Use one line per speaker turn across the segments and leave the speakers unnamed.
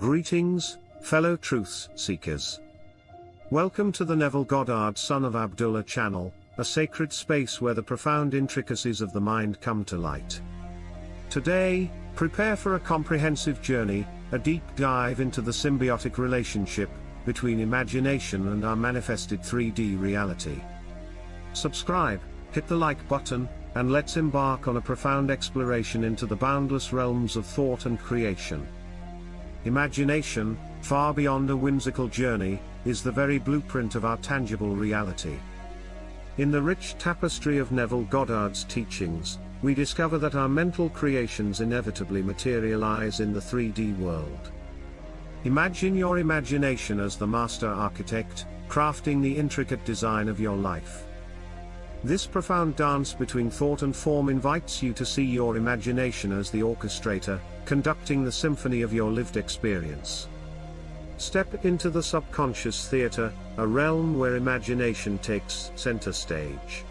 Greetings, fellow truth seekers. Welcome to the Neville Goddard son of Abdullah channel, a sacred space where the profound intricacies of the mind come to light. Today, prepare for a comprehensive journey, a deep dive into the symbiotic relationship between imagination and our manifested 3D reality. Subscribe, hit the like button, and let's embark on a profound exploration into the boundless realms of thought and creation. Imagination, far beyond a whimsical journey, is the very blueprint of our tangible reality. In the rich tapestry of Neville Goddard's teachings, we discover that our mental creations inevitably materialize in the 3D world. Imagine your imagination as the master architect, crafting the intricate design of your life. This profound dance between thought and form invites you to see your imagination as the orchestrator, conducting the symphony of your lived experience. Step into the subconscious theater, a realm where imagination takes center stage.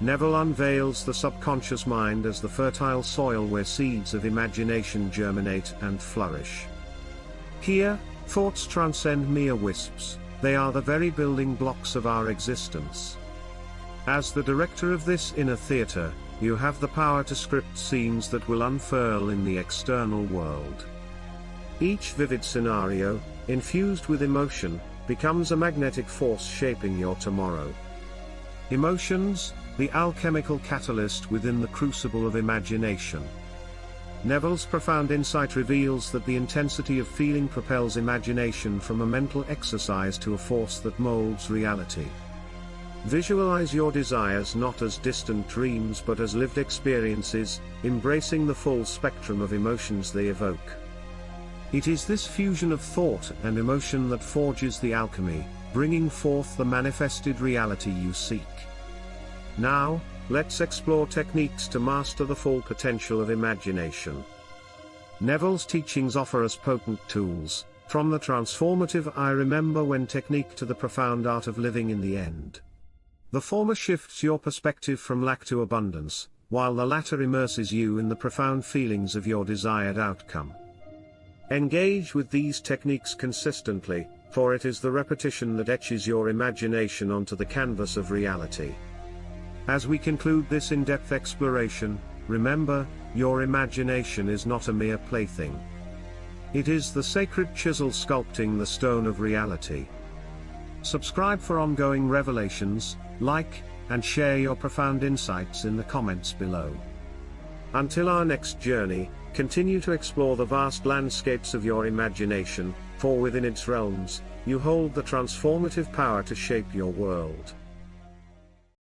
Neville unveils the subconscious mind as the fertile soil where seeds of imagination germinate and flourish. Here, thoughts transcend mere wisps, they are the very building blocks of our existence. As the director of this inner theater, you have the power to script scenes that will unfurl in the external world. Each vivid scenario, infused with emotion, becomes a magnetic force shaping your tomorrow. Emotions, the alchemical catalyst within the crucible of imagination. Neville's profound insight reveals that the intensity of feeling propels imagination from a mental exercise to a force that molds reality. Visualize your desires not as distant dreams but as lived experiences, embracing the full spectrum of emotions they evoke. It is this fusion of thought and emotion that forges the alchemy, bringing forth the manifested reality you seek. Now, let's explore techniques to master the full potential of imagination. Neville's teachings offer us potent tools, from the transformative "I remember when" technique to the profound art of living in the end. The former shifts your perspective from lack to abundance, while the latter immerses you in the profound feelings of your desired outcome. Engage with these techniques consistently, for it is the repetition that etches your imagination onto the canvas of reality. As we conclude this in-depth exploration, remember, your imagination is not a mere plaything. It is the sacred chisel sculpting the stone of reality. Subscribe for ongoing revelations, like, and share your profound insights in the comments below. Until our next journey, continue to explore the vast landscapes of your imagination, for within its realms, you hold the transformative power to shape your world.